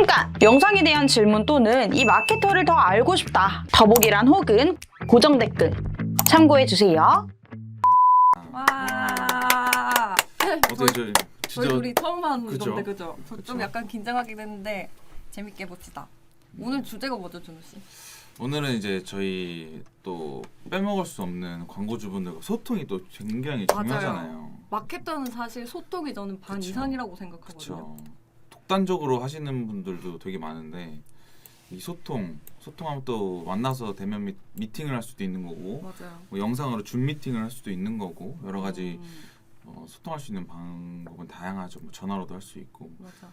잠깐! 영상에 대한 질문 또는 이 마케터를 더 알고 싶다. 더보기란 혹은 고정 댓글 참고해주세요. 와. 어떻게 저희 둘이 처음 하는 그죠? 건데 그죠? 좀 약간 긴장하긴 했는데 재밌게 해봅시다. 오늘 주제가 뭐죠, 준우 씨? 오늘은 이제 저희 또 빼먹을 수 없는 광고주분들과 소통이 또 굉장히 맞아요. 중요하잖아요. 마케터는 사실 소통이 저는 반 그쵸. 이상이라고 생각하거든요. 그렇죠. 독단적으로 하시는 분들도 되게 많은데 이 소통하면 또 만나서 대면 미팅을 할 수도 있는 거고 맞아요. 뭐 영상으로 줌 미팅을 할 수도 있는 거고 여러 가지 음, 소통할 수 있는 방법은 다양하죠. 뭐 전화로도 할 수 있고 맞아.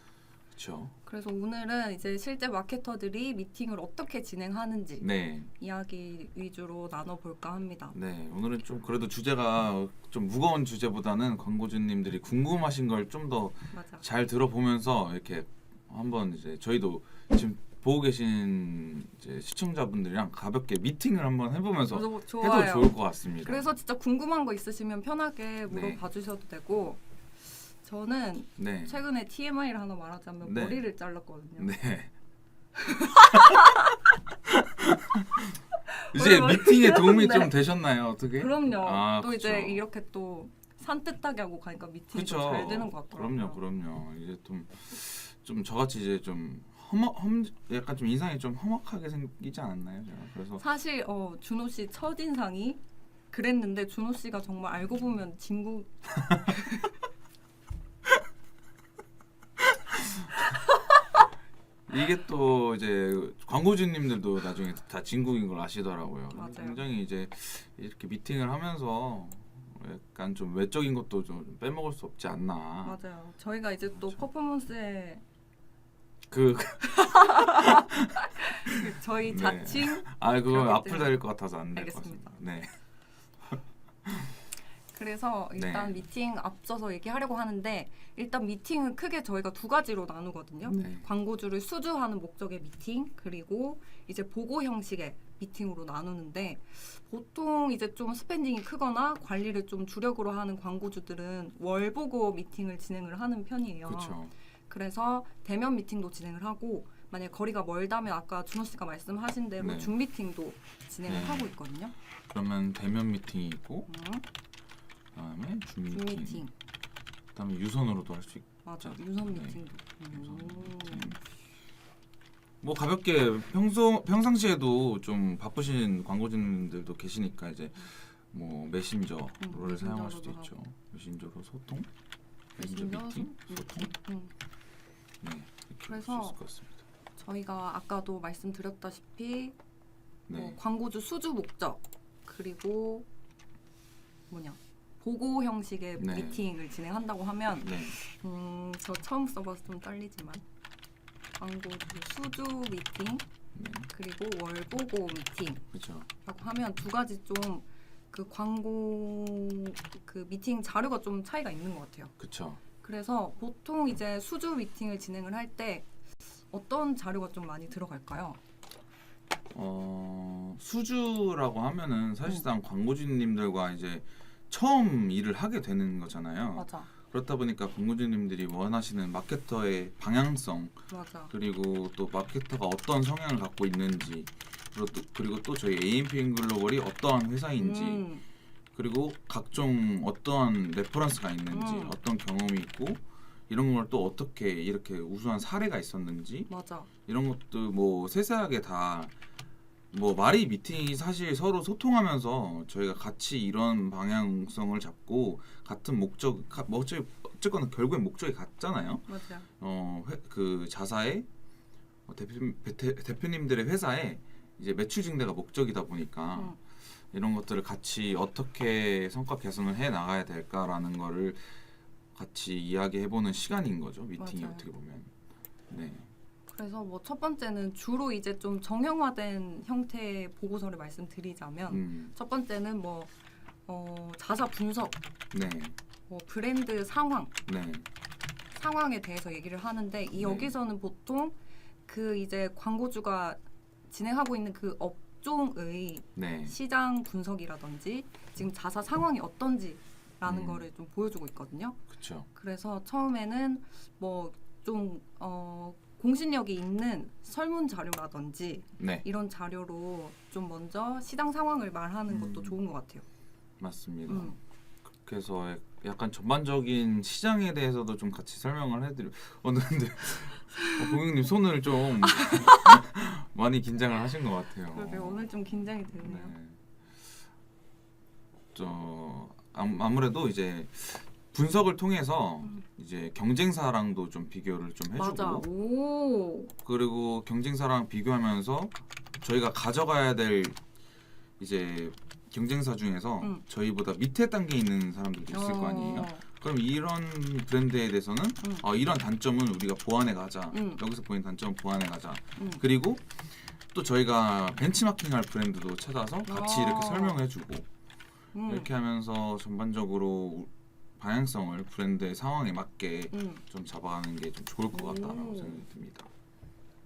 그렇죠. 그래서 오늘은 이제 실제 마케터들이 미팅을 어떻게 진행하는지 네, 이야기 위주로 나눠볼까 합니다. 네. 오늘은 좀 그래도 주제가 좀 무거운 주제보다는 광고주님들이 궁금하신 걸 좀 더 맞아. 잘 들어보면서 이렇게 한번 이제 저희도 지금 보고 계신 이제 시청자분들이랑 가볍게 미팅을 한번 해보면서 그래서 해도 좋아요. 좋을 것 같습니다. 그래서 진짜 궁금한 거 있으시면 편하게 물어봐 주셔도 되고 저는 네, 최근에 TMI를 하나 말하자면 네. 머리를 잘랐거든요. 네. 이제 머리 미팅에 도움이 네. 좀 되셨나요? 어떻게? 그럼요. 아, 또 그쵸. 이제 이렇게 또 산뜻하게 하고 가니까 미팅이 그쵸. 잘 되는 것 같더라고요. 그럼요. 이제 좀 저같이 이제 좀 약간 좀 인상이 좀 험악하게 생기지 않았나요? 제가 그래서 사실 준호 씨 첫 인상이 그랬는데 준호 씨가 정말 알고 보면 진국 이게 또 이제 광고주님들도 나중에 다 진국인 걸 아시더라고요. 맞아요. 굉장히 이제 이렇게 미팅을 하면서 약간 좀 외적인 것도 좀 빼먹을 수 없지 않나. 맞아요. 저희가 이제 또 그렇죠. 퍼포먼스에 그 저희 네. 자칭 그거 그러기 앞을 때문에. 달릴 것 같아서 안 될 것 알겠습니다. 같습니다. 네. 그래서 일단 네. 미팅 앞서서 얘기하려고 하는데 일단 미팅은 크게 저희가 두 가지로 나누거든요. 네. 광고주를 수주하는 목적의 미팅 그리고 이제 보고 형식의 미팅으로 나누는데 보통 이제 좀 스pen딩이 크거나 관리를 좀 주력으로 하는 광고주들은 월 보고 미팅을 진행을 하는 편이에요. 그렇죠. 그래서 대면 미팅도 진행을 하고 만약 거리가 멀다면 아까 준호 씨가 말씀하신 대로 네. 줌 미팅도 진행을 네. 하고 있거든요. 그러면 대면 미팅이 있고 음, 그다음에 줌 줌 미팅, 미팅 그다음에 유선으로도 할 수 있고. 맞아 유선 네. 미팅도. 유선 미팅. 음. 뭐 가볍게 평상시에도 좀 바쁘신 광고주님들도 계시니까 이제 뭐 메신저를 사용할 수도 메신저로도 있죠. 메신저로 소통, 메신저 미팅, 소통. 네, 이렇게 그래서 할수 있을 것 같습니다. 저희가 아까도 말씀드렸다시피 네, 광고주 수주 목적 그리고 보고 형식의 네. 미팅을 진행한다고 하면 네, 저 처음 써봐서 좀 떨리지만 광고주 수주 미팅 네, 그리고 월 보고 미팅이라고 그렇죠. 하면 두 가지 좀 그 광고 그 미팅 자료가 좀 차이가 있는 것 같아요. 그렇죠. 그래서 보통 이제 수주 미팅을 진행을 할 때 어떤 자료가 좀 많이 들어갈까요? 수주라고 하면은 사실상 광고주님들과 이제 처음 일을 하게 되는 거잖아요. 맞아, 그렇다 보니까 광고주님들이 원하시는 마케터의 방향성 맞아. 그리고 또 마케터가 어떤 성향을 갖고 있는지 그리고 또 저희 AMPM 글로벌이 어떠한 회사인지 그리고 각종 어떠한 레퍼런스가 있는지 어떤 경험이 있고 이런 걸 또 어떻게 이렇게 우수한 사례가 있었는지 맞아. 이런 것도 뭐 세세하게 다 뭐 말이 미팅이 사실 서로 소통하면서 저희가 같이 이런 방향성을 잡고 같은 어쨌거나 결국엔 목적이 같잖아요. 맞아. 그 자사의 대표님들의 회사에 이제 매출 증대가 목적이다 보니까 이런 것들을 같이 어떻게 성과 개선을 해 나가야 될까라는 거를 같이 이야기해보는 시간인 거죠. 미팅이 맞아요. 어떻게 보면. 네. 그래서 뭐 첫 번째는 주로 이제 좀 정형화된 형태의 보고서를 말씀드리자면 첫 번째는 뭐 자사 분석, 네. 뭐 브랜드 상황, 네. 상황에 대해서 얘기를 하는데 이 네. 여기서는 보통 그 이제 광고주가 진행하고 있는 그 업종의 네. 시장 분석이라든지 지금 자사 상황이 어떤지라는 음. 거를 좀 보여주고 있거든요. 그렇죠. 그래서 처음에는 뭐 좀 공신력이 있는 설문 자료라든지 네, 이런 자료로 좀 먼저 시장 상황을 말하는 것도 좋은 것 같아요. 맞습니다. 그래서 약간 전반적인 시장에 대해서도 좀 같이 설명을 해드려. 근데 고객님 손을 좀 많이 긴장을 하신 것 같아요. 그러게요. 오늘 좀 긴장이 되네요. 아무래도 이제 분석을 통해서 이제 경쟁사랑도 좀 비교를 좀 해주고, 맞아. 오. 그리고 경쟁사랑 비교하면서 저희가 가져가야 될 이제 경쟁사 중에서 저희보다 밑에 단계에 있는 사람들도 있을 거 아니에요. 그럼 이런 브랜드에 대해서는 이런 단점은 우리가 보완해 가자. 여기서 보이는 단점은 보완해 가자. 그리고 또 저희가 벤치마킹할 브랜드도 찾아서 같이 이렇게 설명해주고 이렇게 하면서 전반적으로 방향성을 브랜드의 상황에 맞게 좀 잡아가는 게 좀 좋을 것 같다라고 생각이 듭니다.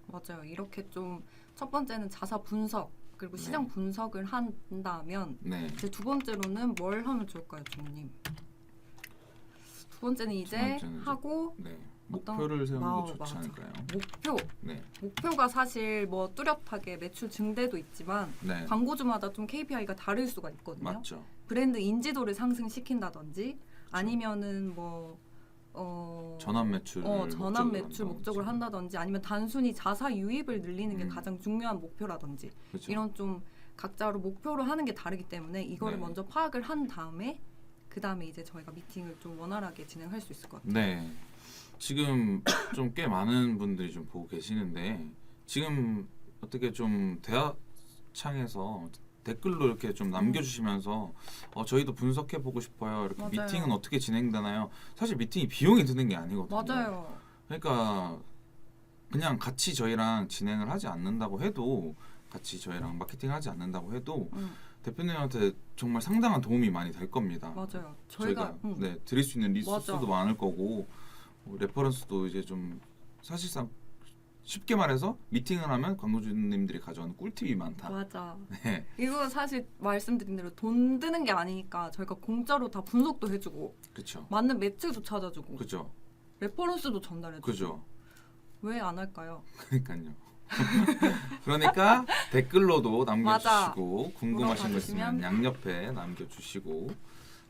맞아요. 이렇게 좀 첫 번째는 자사 분석 그리고 시장 분석을 한다면 네. 이제 두 번째로는 뭘 하면 좋을까요, 주무님? 두 번째는 이제 번째는 하고 네. 목표를 세우는 게 좋지 맞아. 않을까요? 목표. 네. 목표가 사실 뭐 뚜렷하게 매출 증대도 있지만 네. 광고주마다 좀 KPI가 다를 수가 있거든요. 맞죠. 브랜드 인지도를 상승시킨다든지 아니면은 뭐 전환 매출 목적으로 한다든지 아니면 단순히 자사 유입을 늘리는 게 가장 중요한 목표라든지 그렇죠. 이런 좀 각자로 목표로 하는 게 다르기 때문에 이거를 네. 먼저 파악을 한 다음에 그 다음에 이제 저희가 미팅을 좀 원활하게 진행할 수 있을 것 같아요. 네. 지금 좀 꽤 많은 분들이 좀 보고 계시는데 지금 어떻게 좀 대화창에서 댓글로 이렇게 좀 남겨주시면서 저희도 분석해 보고 싶어요. 이렇게 맞아요. 미팅은 어떻게 진행되나요? 사실 미팅이 비용이 드는 게 아니거든요. 맞아요. 그러니까 그냥 같이 저희랑 진행을 하지 않는다고 해도 같이 저희랑 마케팅하지 않는다고 해도 대표님한테 정말 상당한 도움이 많이 될 겁니다. 맞아요. 저희가 네, 드릴 수 있는 리소스도 맞아. 많을 거고 레퍼런스도 이제 좀 사실상 쉽게 말해서 미팅을 하면 광고주님들이 가져오는 꿀팁이 많다. 맞아. 네, 이거 사실 말씀드린 대로 돈 드는 게 아니니까 저희가 공짜로 다 분석도 해주고 그렇죠. 맞는 매체도 찾아주고 그죠. 레퍼런스도 전달해주고 그죠. 왜 안 할까요? 그러니까요. 그러니까 댓글로도 남겨주시고 맞아. 궁금하신 거 있으면 물어봐주시면. 양옆에 남겨주시고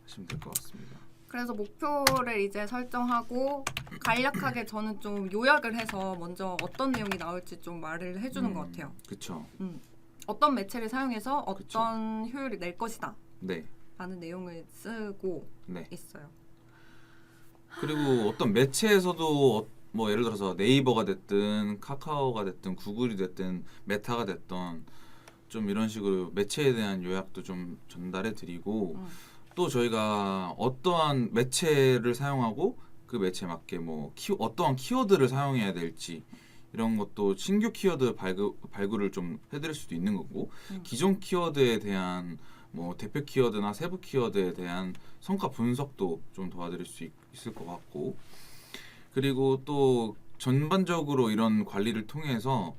하시면 될 것 같습니다. 그래서 목표를 이제 설정하고 간략하게 저는 좀 요약을 해서 먼저 어떤 내용이 나올지 좀 말을 해주는 것 같아요. 그렇죠. 어떤 매체를 사용해서 어떤 효율을 낼 것이다 네, 라는 내용을 쓰고 네. 있어요. 그리고 어떤 매체에서도 뭐 예를 들어서 네이버가 됐든 카카오가 됐든 구글이 됐든 메타가 됐든 좀 이런 식으로 매체에 대한 요약도 좀 전달해 드리고 또 저희가 어떠한 매체를 사용하고 그 매체에 맞게 뭐 어떠한 키워드를 사용해야 될지 이런 것도 신규 키워드 발굴을 좀 해드릴 수도 있는 거고 기존 키워드에 대한 뭐 대표 키워드나 세부 키워드에 대한 성과 분석도 좀 도와드릴 수 있을 것 같고 그리고 또 전반적으로 이런 관리를 통해서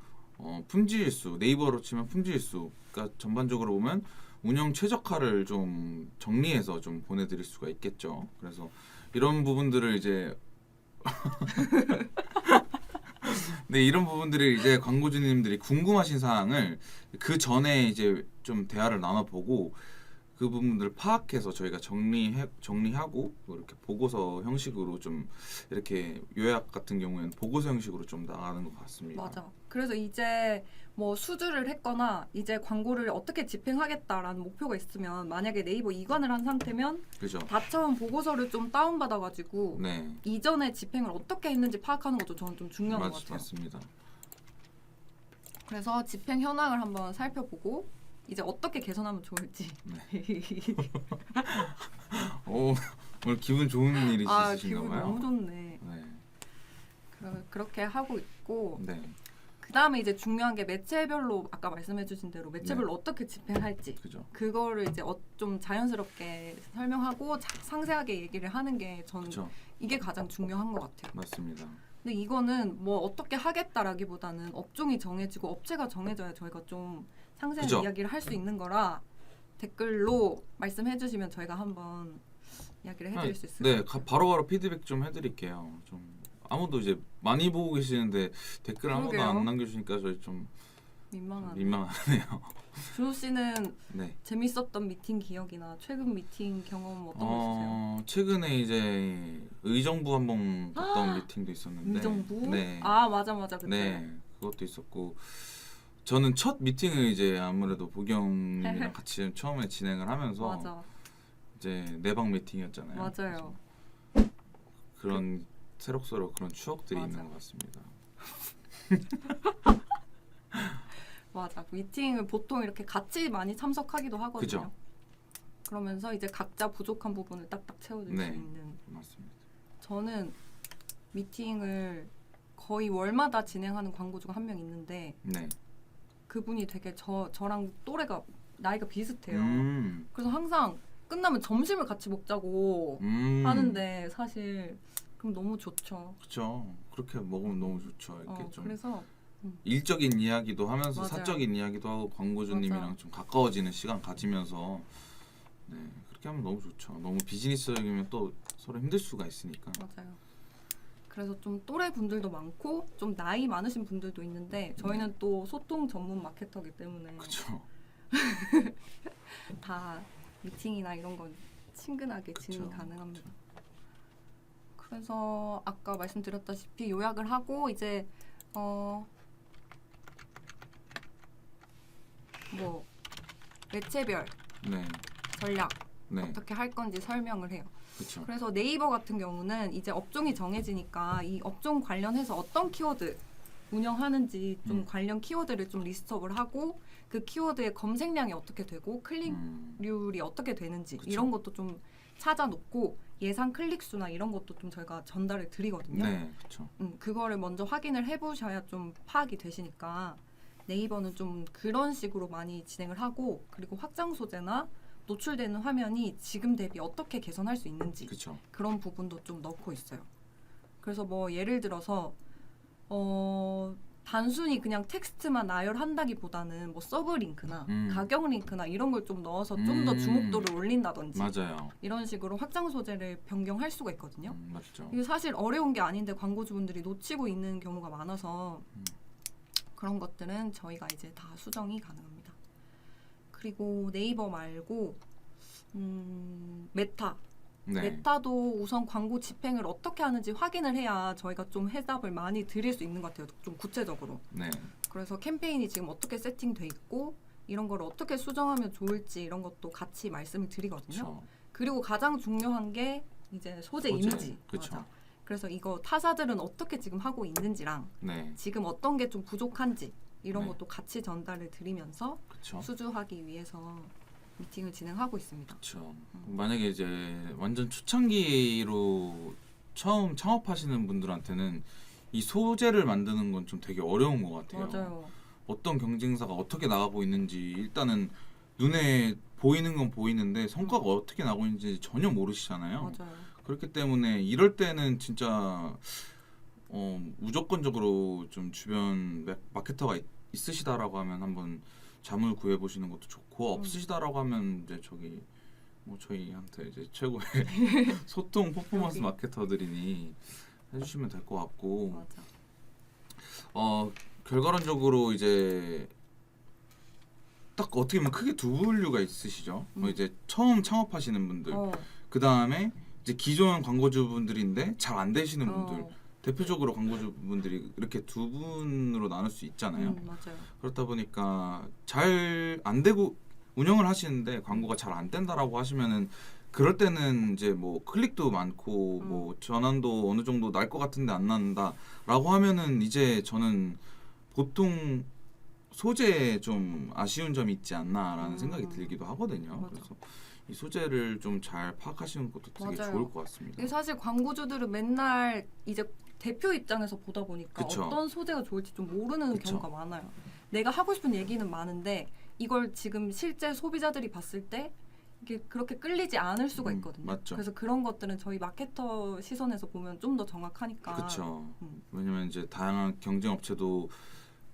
품질수 네이버로 치면 품질수 그러니까 전반적으로 보면 운영 최적화를 좀 정리해서 좀 보내드릴 수가 있겠죠. 그래서 이런 부분들을 이제 네 이런 부분들을 이제 광고주님들이 궁금하신 사항을 그 전에 이제 좀 대화를 나눠보고 그 부분들을 파악해서 저희가 정리하고 이렇게 보고서 형식으로 좀 이렇게 요약 같은 경우에는 보고서 형식으로 좀 나가는 것 같습니다. 맞아. 그래서 이제 뭐 수주를 했거나 이제 광고를 어떻게 집행하겠다라는 목표가 있으면 만약에 네이버 이관을 한 상태면 그죠? 다처음 보고서를 좀 다운받아가지고 네. 이전에 집행을 어떻게 했는지 파악하는 것도 저는 좀 중요한 것 같아요. 맞습니다. 그래서 집행 현황을 한번 살펴보고 이제 어떻게 개선하면 좋을지. 오, 오늘 기분 좋은 일이 아, 있으신가 기분 봐요. 너무 좋네. 네. 그렇게 하고 있고 네. 그다음에 이제 중요한 게 매체별로 아까 말씀해주신 대로 매체별로 어떻게 집행할지 그죠. 그거를 이제 좀 자연스럽게 설명하고 상세하게 얘기를 하는 게 저는 그죠. 이게 가장 중요한 것 같아요. 맞습니다. 근데 이거는 뭐 어떻게 하겠다라기보다는 업종이 정해지고 업체가 정해져야 저희가 좀 상세한 그죠. 이야기를 할 수 있는 거라 댓글로 말씀해주시면 저희가 한번 이야기를 해드릴 수 있을 것 네, 같아요. 바로바로 피드백 좀 해드릴게요. 좀 아무도 이제 많이 보고 계시는데 댓글 아무도 그러게요. 안 남겨주니까 저희 좀 민망하네. 민망하네요. 준호 씨는 네. 재밌었던 미팅 기억이나 최근 미팅 경험 어떤 거 있으세요? 최근에 이제 의정부 한번 갔던 미팅도 있었는데 의정부? 네. 아 맞아 그때. 네, 그것도 있었고 저는 첫 미팅을 이제 아무래도 보경님이랑 같이 처음에 진행을 하면서 맞아. 이제 내방 미팅이었잖아요. 맞아요. 그래서 그런 새록새록 그런 추억들이 맞아. 있는 것 같습니다. 맞아. 미팅을 보통 이렇게 같이 많이 참석하기도 하거든요. 그죠. 그러면서 이제 각자 부족한 부분을 딱딱 채워줄 네. 수 있는. 맞습니다. 저는 미팅을 거의 월마다 진행하는 광고주가 한 명 있는데 네. 그분이 되게 저랑 또래가 나이가 비슷해요. 그래서 항상 끝나면 점심을 같이 먹자고 하는데 사실 그럼 너무 좋죠. 그렇죠. 그렇게 먹으면 너무 좋죠. 이렇게 좀 그래서 일적인 이야기도 하면서 맞아요. 사적인 이야기도 하고 광고주님이랑 맞아. 좀 가까워지는 시간 가지면서 네, 그렇게 하면 너무 좋죠. 너무 비즈니스적이면 또 서로 힘들 수가 있으니까. 맞아요. 그래서 좀 또래 분들도 많고 좀 나이 많으신 분들도 있는데 저희는 또 소통 전문 마케터기 때문에 그렇죠. 다 미팅이나 이런 건 친근하게 그쵸, 진행이 가능합니다. 그래서 아까 말씀드렸다시피 요약을 하고 이제 뭐 매체별 네. 전략 네. 어떻게 할 건지 설명을 해요. 그렇죠. 그래서 네이버 같은 경우는 이제 업종이 정해지니까 이 업종 관련해서 어떤 키워드 운영하는지 좀 관련 키워드를 좀 리스트업을 하고 그 키워드의 검색량이 어떻게 되고 클릭률이 어떻게 되는지 그쵸. 이런 것도 좀 찾아놓고 예상 클릭 수나 이런 것도 좀 저희가 전달을 드리거든요. 네, 그렇죠. 그거를 먼저 확인을 해보셔야 좀 파악이 되시니까 네이버는 좀 그런 식으로 많이 진행을 하고 그리고 확장 소재나 노출되는 화면이 지금 대비 어떻게 개선할 수 있는지 그렇죠. 그런 부분도 좀 넣고 있어요. 그래서 뭐 예를 들어서 단순히 그냥 텍스트만 나열한다기보다는 뭐 서브 링크나 가격 링크나 이런 걸 좀 넣어서 좀 더 주목도를 올린다든지 맞아요. 이런 식으로 확장 소재를 변경할 수가 있거든요. 맞죠. 이게 사실 어려운 게 아닌데 광고주분들이 놓치고 있는 경우가 많아서 그런 것들은 저희가 이제 다 수정이 가능합니다. 그리고 네이버 말고 메타. 네. 메타도 우선 광고 집행을 어떻게 하는지 확인을 해야 저희가 좀 해답을 많이 드릴 수 있는 것 같아요. 좀 구체적으로. 네. 그래서 캠페인이 지금 어떻게 세팅돼 있고 이런 걸 어떻게 수정하면 좋을지 이런 것도 같이 말씀을 드리거든요. 그렇죠. 그리고 가장 중요한 게 이제 소재 이미지. 그렇죠. 맞아. 그래서 이거 타사들은 어떻게 지금 하고 있는지랑 네. 지금 어떤 게 좀 부족한지 이런 네. 것도 같이 전달을 드리면서 그렇죠. 수주하기 위해서 미팅을 진행하고 있습니다. 그렇죠. 만약에 이제 완전 초창기로 처음 창업하시는 분들한테는 이 소재를 만드는 건 좀 되게 어려운 것 같아요. 맞아요. 어떤 경쟁사가 어떻게 나가고 있는지 일단은 눈에 보이는 건 보이는데 성과가 어떻게 나고 있는지 전혀 모르시잖아요. 맞아요. 그렇기 때문에 이럴 때는 진짜 무조건적으로 좀 주변 마케터가 있으시다라고 하면 한번 자문을 구해 보시는 것도 좋고 없으시다라고 하면 이제 뭐 저희한테 이제 최고의 소통 퍼포먼스 여기. 마케터들이니 해주시면 될 것 같고 맞아. 결과론적으로 이제 딱 어떻게 보면 크게 두 분류가 있으시죠. 뭐 이제 처음 창업하시는 분들, 그 다음에 이제 기존 광고주분들인데 잘 안 되시는 분들, 대표적으로 광고주분들이 이렇게 두 분으로 나눌 수 있잖아요. 맞아요. 그렇다 보니까 잘 안 되고 운영을 하시는데 광고가 잘 안 된다라고 하시면은 그럴 때는 이제 뭐 클릭도 많고 뭐 전환도 어느 정도 날 것 같은데 안 난다라고 하면은 이제 저는 보통 소재에 좀 아쉬운 점이 있지 않나라는 생각이 들기도 하거든요. 맞아. 그래서 이 소재를 좀 잘 파악하시는 것도 되게 맞아요. 좋을 것 같습니다. 이게 사실 광고주들은 맨날 이제 대표 입장에서 보다 보니까 그쵸. 어떤 소재가 좋을지 좀 모르는 그쵸. 경우가 많아요. 내가 하고 싶은 얘기는 많은데 이걸 지금 실제 소비자들이 봤을 때 이게 그렇게 끌리지 않을 수가 있거든요. 맞죠. 그래서 그런 것들은 저희 마케터 시선에서 보면 좀 더 정확하니까. 그렇죠. 음. 왜냐면 이제 다양한 경쟁 업체도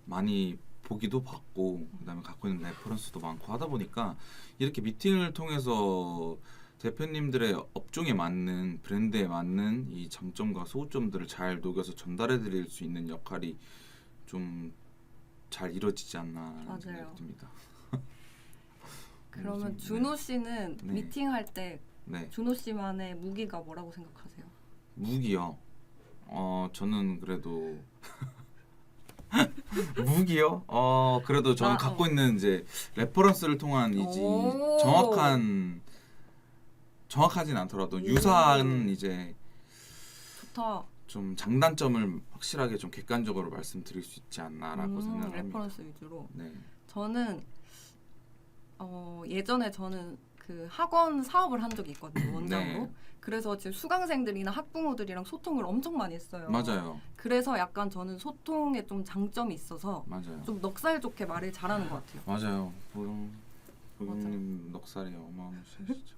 많이 보기도 받고 그다음에 갖고 있는 레퍼런스도 많고 하다 보니까 이렇게 미팅을 통해서 대표님들의 업종에 맞는 브랜드에 맞는 이 장점과 소점들을 잘 녹여서 전달해 드릴 수 있는 역할이 좀 잘 이루어지지 않나 맞아요. 생각이 듭니다. 그러면 네. 준호 씨는 네. 미팅할 때 네. 준호 씨만의 무기가 뭐라고 생각하세요? 무기요. 저는 그래도 무기요? 그래도 저는 갖고 있는 이제 레퍼런스를 통한 이제 오. 정확하진 않더라도 오. 유사한 이제 좋다. 좀 장단점을 확실하게 좀 객관적으로 말씀드릴 수 있지 않나라고 생각합니다. 레퍼런스 위주로. 네. 저는 예전에 저는 그 학원 사업을 한 적이 있거든요, 원장으로. 네. 그래서 지금 수강생들이나 학부모들이랑 소통을 엄청 많이 했어요. 맞아요. 그래서 약간 저는 소통에 좀 장점이 있어서 맞아요. 좀 넉살 좋게 말을 잘하는 것 같아요. 맞아요. 보영님 넉살이 어마어마하시죠.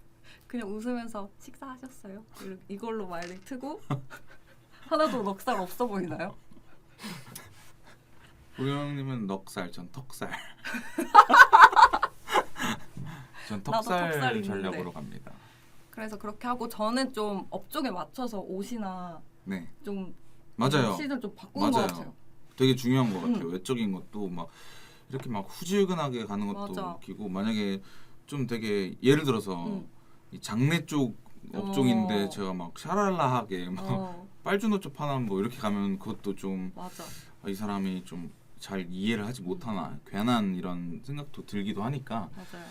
그냥 웃으면서 식사하셨어요? 이걸로 말을 트고 하나도 넉살 없어 보이나요? 보영님은 넉살, 전 턱살. 전 나도 턱살 턱살 있는데. 전략으로 갑니다. 그래서 그렇게 하고 저는 좀 업종에 맞춰서 옷이나 네, 좀 맞아요. 시즌 좀 바꾸는 맞아요. 것 같아요. 되게 중요한 것 같아요. 외적인 것도 막 이렇게 막 후질근하게 가는 것도 맞아. 웃기고 만약에 좀 되게 예를 들어서 이 장례 쪽 업종인데 제가 막 샤랄라하게 막 빨주노 쪽 하나 뭐 이렇게 가면 그것도 좀 맞아. 이 사람이 좀 잘 이해를 하지 못하나 괜한 이런 생각도 들기도 하니까 맞아요.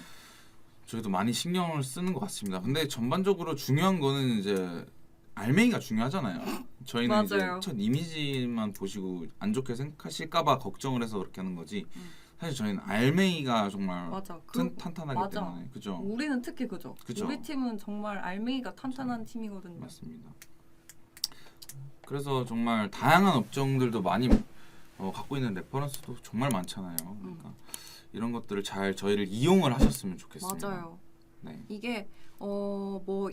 저희도 많이 신경을 쓰는 것 같습니다. 근데 전반적으로 중요한 거는 이제 알맹이가 중요하잖아요. 저희는 맞아요. 이제 첫 이미지만 보시고 안 좋게 생각하실까봐 걱정을 해서 그렇게 하는 거지. 사실 저희는 알맹이가 정말 맞아. 탄탄하기 맞아. 때문에 그죠? 우리는 특히 그죠. 그죠. 우리 팀은 정말 알맹이가 탄탄한 팀이거든요. 맞습니다. 그래서 정말 다양한 업종들도 많이 갖고 있는 레퍼런스도 정말 많잖아요. 그러니까 이런 것들을 잘 저희를 이용을 하셨으면 좋겠습니다. 맞아요. 네. 이게 뭐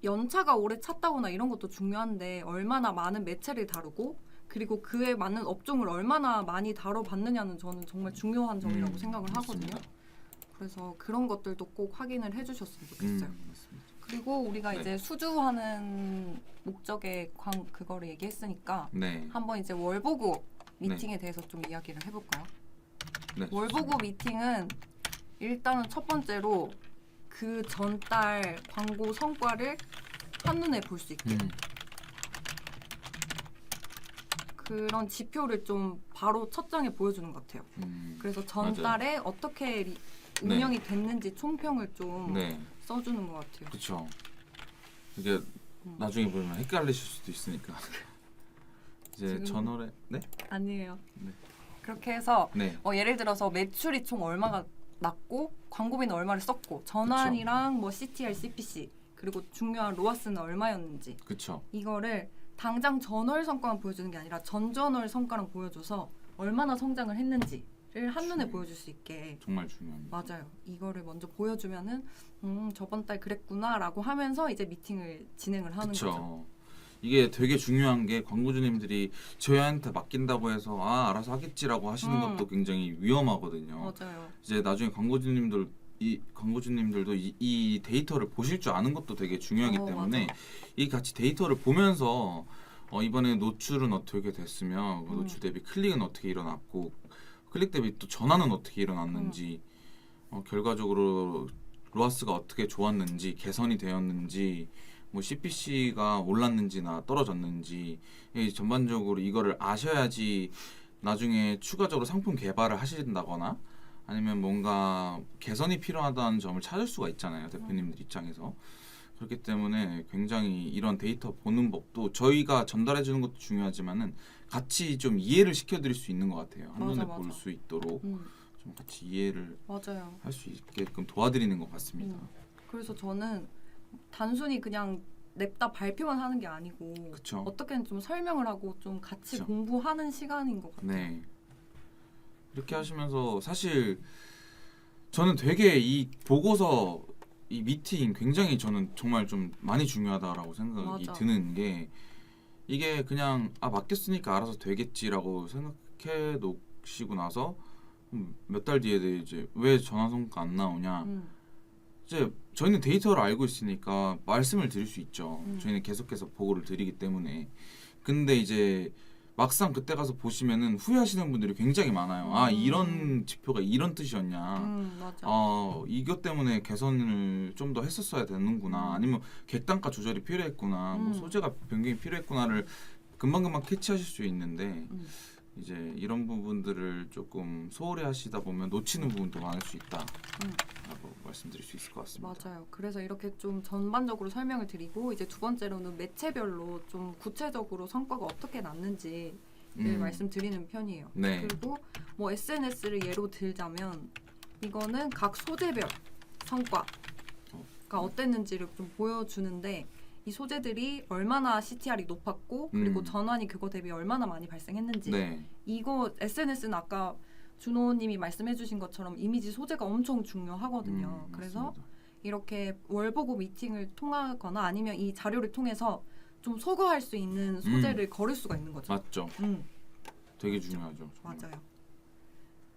연차가 오래 찼다거나 이런 것도 중요한데 얼마나 많은 매체를 다루고 그리고 그에 맞는 업종을 얼마나 많이 다뤄봤느냐는 저는 정말 중요한 점이라고 생각을 맞습니다. 하거든요. 그래서 그런 것들도 꼭 확인을 해주셨으면 좋겠어요. 맞습니다. 그리고 우리가 네. 이제 수주하는 목적의 그거를 얘기했으니까 네. 한번 이제 월보고 미팅에 대해서 좀 이야기를 해볼까요? 네. 월보고 미팅은 일단은 첫 번째로 그 전달 광고 성과를 한눈에 볼 수 있게 그런 지표를 좀 바로 첫 장에 보여주는 것 같아요. 그래서 전달에 어떻게 운영이 됐는지 총평을 좀 네. 써주는 것 같아요. 그렇죠. 이게 나중에 보면 헷갈리실 수도 있으니까. 이제 지금- 전월에 네? 아니에요. 네. 그렇게 해서 네. 예를 들어서 매출이 총 얼마가 났고 광고비는 얼마를 썼고 전환이랑 뭐 CTR, CPC 그리고 중요한 로아스는 얼마였는지 그렇죠. 이거를 당장 전월 성과만 보여주는 게 아니라 전전월 성과랑 보여줘서 얼마나 성장을 했는지를 한눈에 보여줄 수 있게 정말 중요합니다. 맞아요. 이거를 먼저 보여주면은 저번 달 그랬구나라고 하면서 이제 미팅을 진행을 하는 거죠. 그렇죠. 이게 되게 중요한 게 광고주님들이 저희한테 맡긴다고 해서 알아서 하겠지라고 하시는 것도 굉장히 위험하거든요. 맞아요. 이제 나중에 광고주님들도 이 데이터를 보실 줄 아는 것도 되게 중요하기 때문에 맞아. 이 같이 데이터를 보면서 이번에 노출은 어떻게 됐으며 그 노출 대비 클릭은 어떻게 일어났고 클릭 대비 또 전환은 어떻게 일어났는지 결과적으로 로아스가 어떻게 좋았는지 개선이 되었는지 뭐 CPC가 올랐는지나 떨어졌는지 전반적으로 이거를 아셔야지 나중에 추가적으로 상품 개발을 하신다거나 아니면 뭔가 개선이 필요하다는 점을 찾을 수가 있잖아요. 대표님들 입장에서. 그렇기 때문에 굉장히 이런 데이터 보는 법도 저희가 전달해 주는 것도 중요하지만은 같이 좀 이해를 시켜드릴 수 있는 것 같아요. 한눈에 볼 수 있도록 좀 같이 이해를 맞아요. 할 수 있게끔 도와드리는 것 같습니다. 그래서 저는 단순히 그냥 냅다 발표만 하는 게 아니고 그쵸. 어떻게든 좀 설명을 하고 좀 같이 그쵸. 공부하는 시간인 것 같아요. 네. 이렇게 하시면서 사실 저는 되게 이 보고서 이 미팅 굉장히 저는 정말 좀 많이 중요하다라고 생각이 맞아. 드는 게 이게 그냥 맡겼으니까 알아서 되겠지라고 생각해 놓으시고 나서 몇 달 뒤에 이제 왜 전화 성과 안 나오냐 이제 저희는 데이터를 알고 있으니까 말씀을 드릴 수 있죠. 음. 저희는 계속해서 보고를 드리기 때문에. 근데 이제 막상 그때 가서 보시면은 후회하시는 분들이 굉장히 많아요. 아, 이런 지표가 이런 뜻이었냐. 맞아. 이것 때문에 개선을 좀 더 했었어야 되는구나. 아니면 객단가 조절이 필요했구나. 뭐 소재가 변경이 필요했구나를 금방금방 캐치하실 수 있는데 이제 이런 부분들을 조금 소홀히 하시다 보면 놓치는 부분도 많을 수 있다라고 말씀드릴 수 있을 것 같습니다. 맞아요. 그래서 이렇게 좀 전반적으로 설명을 드리고 이제 두 번째로는 매체별로 좀 구체적으로 성과가 어떻게 났는지를 말씀드리는 편이에요. 네. 그리고 뭐 SNS를 예로 들자면 이거는 각 소재별 성과가 어땠는지를 좀 보여주는데 이 소재들이 얼마나 CTR이 높았고 그리고 전환이 그거 대비 얼마나 많이 발생했는지 네. 이거 SNS는 아까 준호님이 말씀해주신 것처럼 이미지 소재가 엄청 중요하거든요. 그래서 맞습니다. 이렇게 월보고 미팅을 통하거나 아니면 이 자료를 통해서 좀 소거할 수 있는 소재를 거를 수가 있는 거죠. 맞죠. 되게 중요하죠. 정말. 맞아요.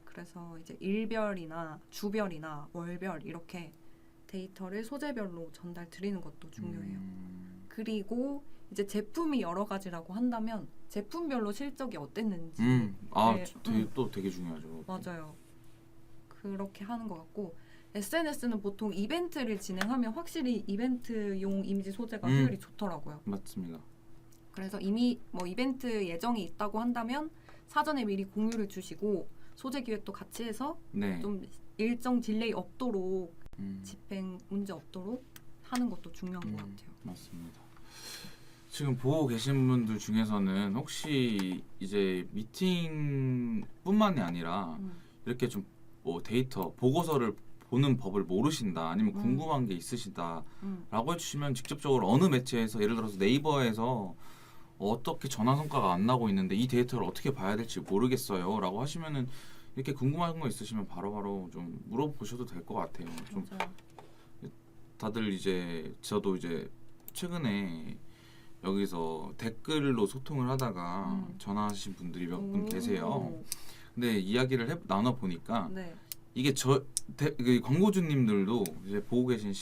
그래서 이제 일별이나 주별이나 월별 이렇게 데이터를 소재별로 전달 드리는 것도 중요해요. 그리고 이제 제품이 여러 가지라고 한다면 제품별로 실적이 어땠는지 또 되게 중요하죠. 맞아요. 그렇게 하는 것 같고 SNS는 보통 이벤트를 진행하면 확실히 이벤트용 이미지 소재가 효율이 좋더라고요. 맞습니다. 그래서 이미 뭐 이벤트 예정이 있다고 한다면 사전에 미리 공유를 주시고 소재 기획도 같이 해서 네. 좀 일정 딜레이 없도록 집행 문제 없도록 하는 것도 중요한 것 같아요. 맞습니다. 지금 보고 계신 분들 중에서는 혹시 이제 미팅뿐만이 아니라 이렇게 좀 뭐 데이터 보고서를 보는 법을 모르신다 아니면 궁금한 게 있으시다라고 해주시면 직접적으로 어느 매체에서 예를 들어서 네이버에서 어떻게 전환 성과가 안 나고 있는데 이 데이터를 어떻게 봐야 될지 모르겠어요 라고 하시면은 이렇게 궁금한 거 있으시면 바로바로 좀 물어보셔도 될 것 같아요. 좀 맞아요. 다들 이제 저도 이제 최근에 여기서 댓글로 소통을 하다가 전화하신 분들이 몇 분 계세요. 근데 이야기를 나눠 보니까 네. 이게 그 광고주님들도 이제 보고 계신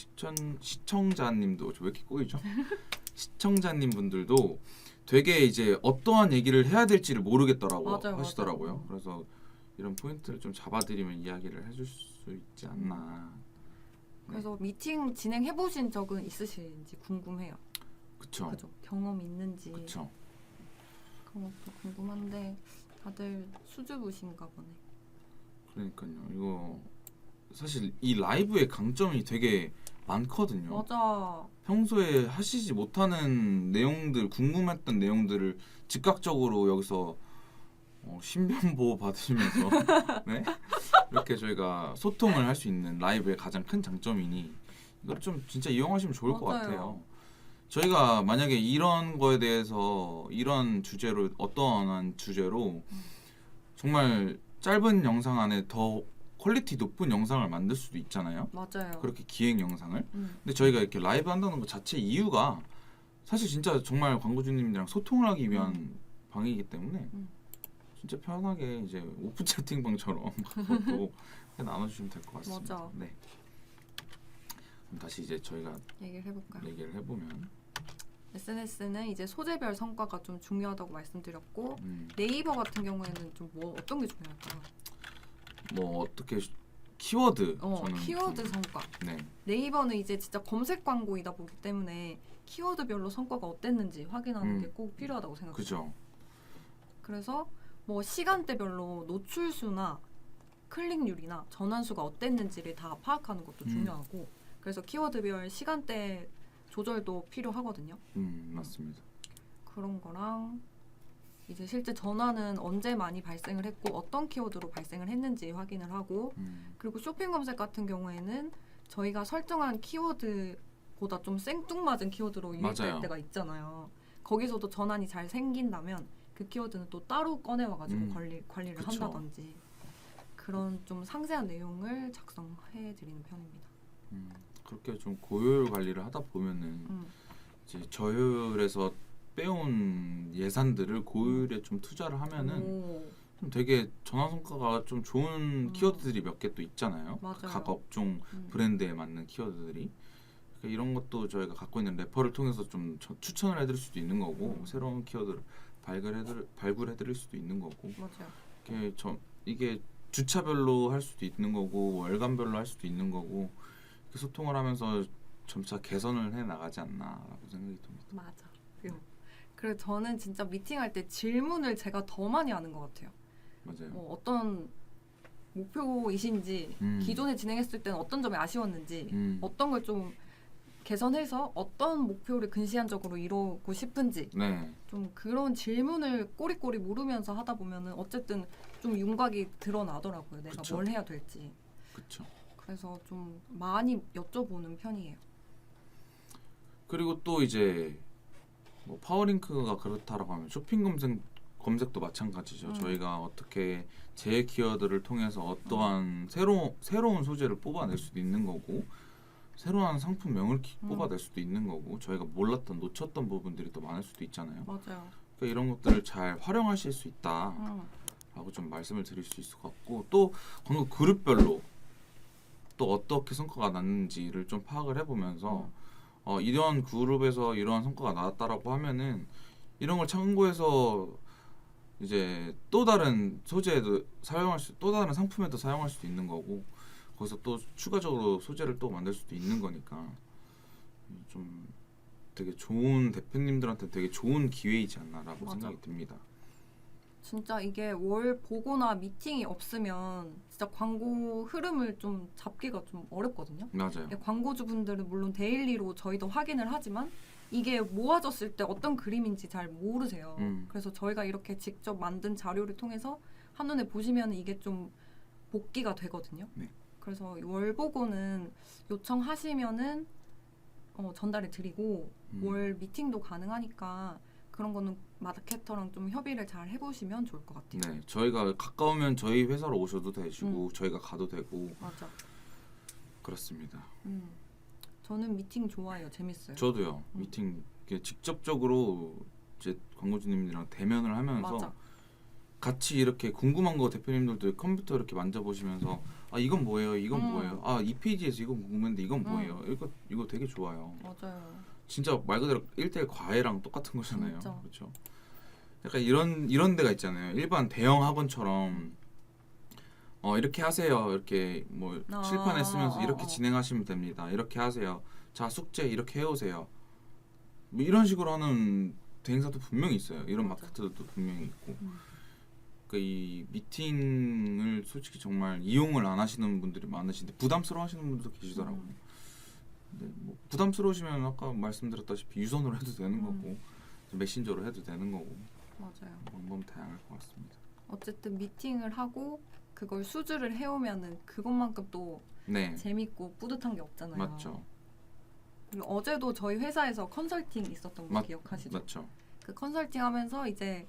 시청자님도 왜 이렇게 꼬이죠? 시청자님 분들도 되게 이제 어떠한 얘기를 해야 될지를 모르겠더라고 맞아요, 하시더라고요. 맞아요. 그래서 이런 포인트를 좀 잡아드리면 이야기를 해줄 수 있지 않나. 그래서 미팅 진행해 보신 적은 있으신지 궁금해요. 그쵸. 그죠? 경험 있는지 그쵸. 그런 것도 궁금한데 다들 수줍으신가 보네. 그러니까요. 이거 사실 이 라이브의 강점이 되게 많거든요. 맞아. 평소에 하시지 못하는 내용들, 궁금했던 내용들을 즉각적으로 여기서 신변 보호 받으시면서 네? 이렇게 저희가 소통을 할 수 있는 라이브의 가장 큰 장점이니 이걸 좀 진짜 이용하시면 좋을 것 맞아요. 같아요. 저희가 만약에 이런 거에 대해서 이런 주제로 어떠한 주제로 정말 짧은 영상 안에 더 퀄리티 높은 영상을 만들 수도 있잖아요. 맞아요. 그렇게 기획 영상을. 근데 저희가 이렇게 라이브 한다는 것 자체 이유가 사실 진짜 정말 광고주님들이랑 소통을 하기 위한 방이기 때문에 진짜 편하게 이제 오픈 채팅방처럼 그것도 나눠주시면 될 것 같습니다. 맞아. 네. 그럼 다시 이제 저희가 얘기를 해볼까요? 얘기를 해보면 SNS는 이제 소재별 성과가 좀 중요하다고 말씀드렸고 네이버 같은 경우에는 좀 뭐 어떤 게 중요할까요? 뭐 어떻게 키워드 저는 키워드 좀, 성과. 네. 네이버는 이제 진짜 검색 광고이다 보기 때문에 키워드별로 성과가 어땠는지 확인하는 게 꼭 필요하다고 생각해요. 그죠. 그래서 뭐 시간대별로 노출수나 클릭률이나 전환수가 어땠는지를 다 파악하는 것도 중요하고 그래서 키워드별 시간대 조절도 필요하거든요. 맞습니다. 그런 거랑 이제 실제 전환은 언제 많이 발생을 했고 어떤 키워드로 발생을 했는지 확인을 하고 그리고 쇼핑 검색 같은 경우에는 저희가 설정한 키워드보다 좀 생뚱맞은 키워드로 유입될 맞아요. 때가 있잖아요. 거기서도 전환이 잘 생긴다면 그 키워드는 또 따로 꺼내와가지고 관리를 그쵸. 한다든지 그런 좀 상세한 내용을 작성해 드리는 편입니다. 그렇게 좀 고효율 관리를 하다 보면은 이제 저효율에서 빼온 예산들을 고효율에 좀 투자를 하면은 되게 전화 성과가 좀 좋은 키워드들이 몇 개 또 있잖아요. 맞아요. 각 업종 브랜드에 맞는 키워드들이. 그러니까 이런 것도 저희가 갖고 있는 래퍼를 통해서 좀 추천을 해드릴 수도 있는 거고 새로운 키워드를 발굴해드릴 수도 있는 거고. 맞아요. 이게 주차별로 할 수도 있는 거고 월간별로 할 수도 있는 거고 이렇게 소통을 하면서 점차 개선을 해 나가지 않나라고 생각이 듭니다. 맞아. 그래서 저는 진짜 미팅할 때 질문을 제가 더 많이 하는 것 같아요. 맞아요. 어떤 목표이신지 기존에 진행했을 때는 어떤 점이 아쉬웠는지 어떤 걸 좀 개선해서 어떤 목표를 근시안적으로 이루고 싶은지 네. 좀 그런 질문을 꼬리꼬리 물으면서 하다 보면은 어쨌든 좀 윤곽이 드러나더라고요. 내가 그쵸. 뭘 해야 될지. 그렇죠. 그래서 좀 많이 여쭤보는 편이에요. 그리고 또 이제 뭐 파워링크가 그렇다라고 하면 쇼핑 검색도 마찬가지죠. 저희가 어떻게 제 키워드를 통해서 어떠한 새로운 소재를 뽑아낼 수도 있는 거고 새로운 상품명을 뽑아낼 수도 있는 거고 저희가 몰랐던 놓쳤던 부분들이 또 많을 수도 있잖아요. 맞아요. 그러니까 이런 것들을 잘 활용하실 수 있다라고 좀 말씀을 드릴 수 있을 것 같고 또 광고 그룹별로 또 어떻게 성과가 났는지를 좀 파악을 해보면서 이런 그룹에서 이러한 성과가 나왔다라고 하면은 이런 걸 참고해서 이제 또 다른 소재에도 또 다른 상품에도 사용할 수도 있는 거고 거기서 또 추가적으로 소재를 또 만들 수도 있는 거니까 좀 되게 좋은 대표님들한테 되게 좋은 기회이지 않나라고 맞아. 생각이 듭니다. 진짜 이게 월 보고나 미팅이 없으면 진짜 광고 흐름을 좀 잡기가 좀 어렵거든요. 맞아요. 광고주분들은 물론 데일리로 저희도 확인을 하지만 이게 모아졌을 때 어떤 그림인지 잘 모르세요. 그래서 저희가 이렇게 직접 만든 자료를 통해서 한눈에 보시면 이게 좀 복기가 되거든요. 네. 그래서 월 보고는 요청하시면은 전달해 드리고 월 미팅도 가능하니까 그런 거는 마케터랑 좀 협의를 잘 해보시면 좋을 것 같아요. 네, 저희가 가까우면 저희 회사로 오셔도 되시고 저희가 가도 되고 맞아. 그렇습니다. 저는 미팅 좋아해요. 재밌어요. 저도요. 미팅 이렇게 직접적으로 이제 광고주님들이랑 대면을 하면서 맞아. 같이 이렇게 궁금한 거 대표님들도 컴퓨터 이렇게 만져보시면서 아 이건 뭐예요? 이건 뭐예요? 아 이 페이지에서 이건 궁금한데 이건 뭐예요? 이거 되게 좋아요. 맞아요. 진짜 말 그대로 1대1 과외랑 똑같은 거잖아요. 진짜. 그렇죠. 약간 이런 데가 있잖아요. 일반 대형 학원처럼 이렇게 하세요. 이렇게 뭐 칠판에 쓰면서 이렇게 진행하시면 됩니다. 이렇게 하세요. 자 숙제 이렇게 해오세요. 뭐 이런 식으로 하는 대행사도 분명히 있어요. 이런 맞아. 마케터들도 분명히 있고. 그러니까 이 미팅을 솔직히 정말 이용을 안 하시는 분들이 많으신데 부담스러워하시는 분들도 계시더라고요. 근데 뭐 부담스러우시면 아까 말씀드렸다시피 유선으로 해도 되는 거고 메신저로 해도 되는 거고 맞아요. 방법은 다양할 것 같습니다. 어쨌든 미팅을 하고 그걸 수주를 해오면은 그것만큼 또 네, 재밌고 뿌듯한 게 없잖아요. 맞죠. 그리고 어제도 저희 회사에서 컨설팅 있었던 거 기억하시죠? 맞죠. 그 컨설팅 하면서 이제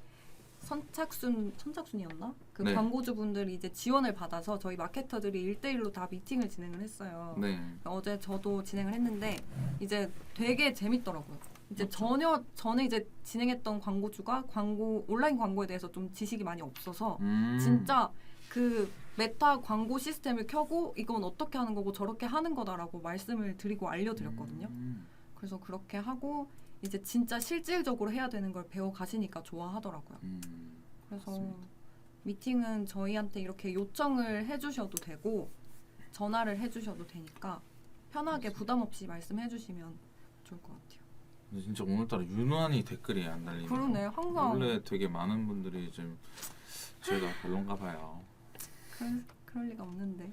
선착순이었나? 그 네. 광고주분들이 이제 지원을 받아서 저희 마케터들이 1대1로 다 미팅을 진행을 했어요. 네, 어제 저도 진행을 했는데 이제 되게 재밌더라고요. 이제 맞죠. 전에 이제 진행했던 광고주가 온라인 광고에 대해서 좀 지식이 많이 없어서 진짜 그 메타 광고 시스템을 켜고 이건 어떻게 하는 거고 저렇게 하는 거다라고 말씀을 드리고 알려드렸거든요. 그래서 그렇게 하고 이제 진짜 실질적으로 해야 되는 걸 배워 가시니까 좋아하더라고요. 그래서 맞습니다. 미팅은 저희한테 이렇게 요청을 해주셔도 되고 전화를 해주셔도 되니까 편하게 부담 없이 말씀해 주시면 좋을 것 같아요. 근데 진짜 오늘따라 유난히 댓글이 안 달리네요. 그러네, 항상. 원래 되게 많은 분들이 좀 저희가 별론가 봐요. 그럴 리가 없는데.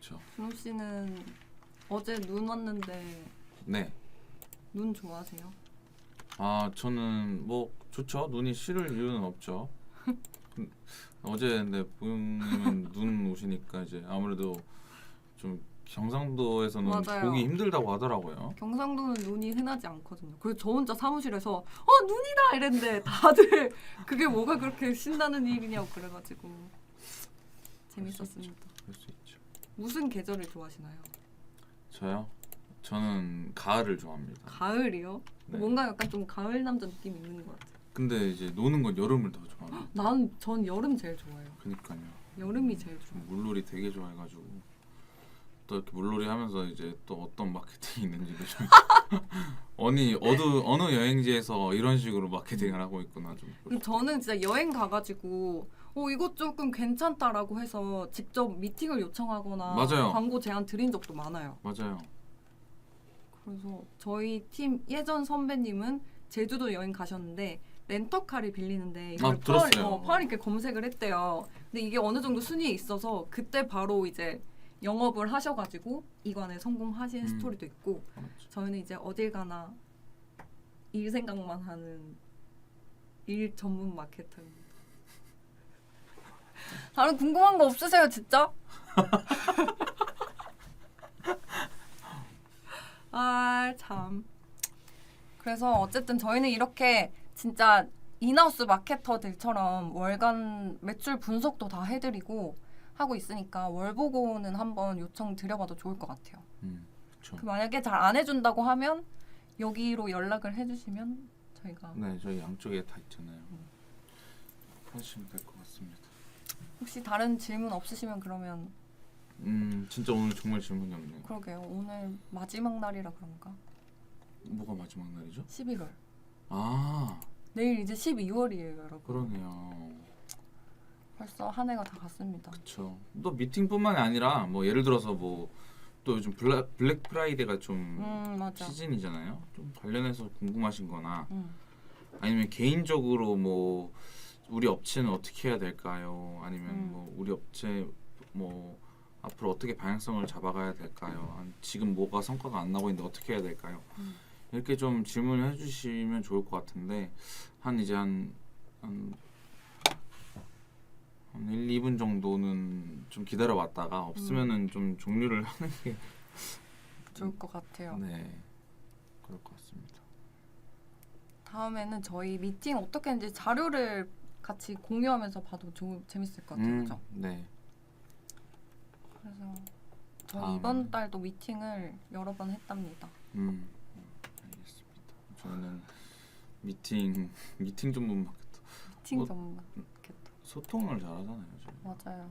그렇죠. 준호 씨는 어제 눈 왔는데 네. 눈 좋아하세요? 아 저는 뭐 좋죠. 눈이 싫을 이유는 없죠. 어제 근데 부영님은 눈 오시니까 이제 아무래도 좀 경상도에서는 맞아요. 보기 힘들다고 하더라고요. 경상도는 눈이 흔하지 않거든요. 그래서 저 혼자 사무실에서 눈이다 이랬는데 다들 그게 뭐가 그렇게 신나는 일이냐고 그래가지고 재밌었습니다. 그럴 수 있죠. 무슨 계절을 좋아하시나요? 저요? 저는 가을을 좋아합니다. 가을이요? 네. 뭔가 약간 좀 가을 남자 느낌 있는 것 같아요. 근데 이제 노는 건 여름을 더 좋아합니다. 전 여름 제일 좋아해요. 그니까요. 여름이 제일 좋아. 물놀이 되게 좋아해가지고 또 이렇게 물놀이 하면서 이제 또 어떤 마케팅이 있는지도 좀 어느 여행지에서 이런 식으로 마케팅을 하고 있구나 좀. 저는 진짜 여행 가가지고 이것 조금 괜찮다라고 해서 직접 미팅을 요청하거나 맞아요. 광고 제안 드린 적도 많아요. 맞아요. 그래서 저희 팀 예전 선배님은 제주도 여행 가셨는데 렌터카를 빌리는데 이걸 들었어요. 8월 이렇게 검색을 했대요. 근데 이게 어느 정도 순위에 있어서 그때 바로 이제 영업을 하셔가지고 이관에 성공하신 스토리도 있고 맞죠. 저희는 이제 어딜 가나 일 생각만 하는 일 전문 마케터입니다. 다른 궁금한 거 없으세요, 진짜? 아, 참. 그래서 어쨌든 저희는 이렇게 진짜 인하우스 마케터들처럼 월간 매출 분석도 다 해드리고 하고 있으니까 월보고는 한번 요청 드려봐도 좋을 것 같아요. 그렇죠. 만약에 잘 안 해준다고 하면 여기로 연락을 해주시면 저희가 네, 저희 양쪽에 다 있잖아요. 하시면 될 것 같습니다. 혹시 다른 질문 없으시면 그러면 진짜 오늘 정말 질문이 없네요. 그러게요. 오늘 마지막 날이라 그런가? 뭐가 마지막 날이죠? 11월. 아, 내일 이제 12월이에요, 여러분. 그러네요. 벌써 한 해가 다 갔습니다. 그렇죠. 또 미팅뿐만이 아니라 뭐 예를 들어서 뭐 또 요즘 블랙 프라이데이가 좀 맞아. 시즌이잖아요. 좀 관련해서 궁금하신거나 음. 아니면 개인적으로 뭐 우리 업체는 어떻게 해야 될까요? 아니면 뭐 우리 업체 뭐 앞으로 어떻게 방향성을 잡아가야 될까요? 지금 뭐가 성과가 안 나고 있는데 어떻게 해야 될까요? 이렇게 좀 질문을 해주시면 좋을 것 같은데 한 1, 2분 정도는 좀 기다려봤다가 없으면은 좀 종료를 하는 게 좋을 것 같아요. 네, 그럴 것 같습니다. 다음에는 저희 미팅 어떻게 했는지 자료를 같이 공유하면서 봐도 재밌을 것 같아요. 그죠? 네. 그래서 저희 이번 달도 미팅을 여러 번 했답니다. 알겠습니다. 저는 미팅 전문 마케터. 미팅 전문 마케터. 소통을 잘하잖아요. 저희. 맞아요.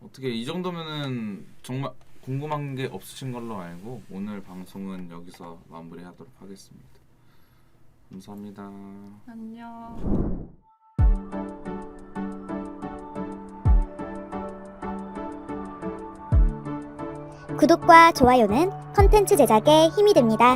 어떻게 이 정도면은 정말 궁금한 게 없으신 걸로 알고 오늘 방송은 여기서 마무리하도록 하겠습니다. 감사합니다. 안녕. 구독과 좋아요는 컨텐츠 제작에 힘이 됩니다.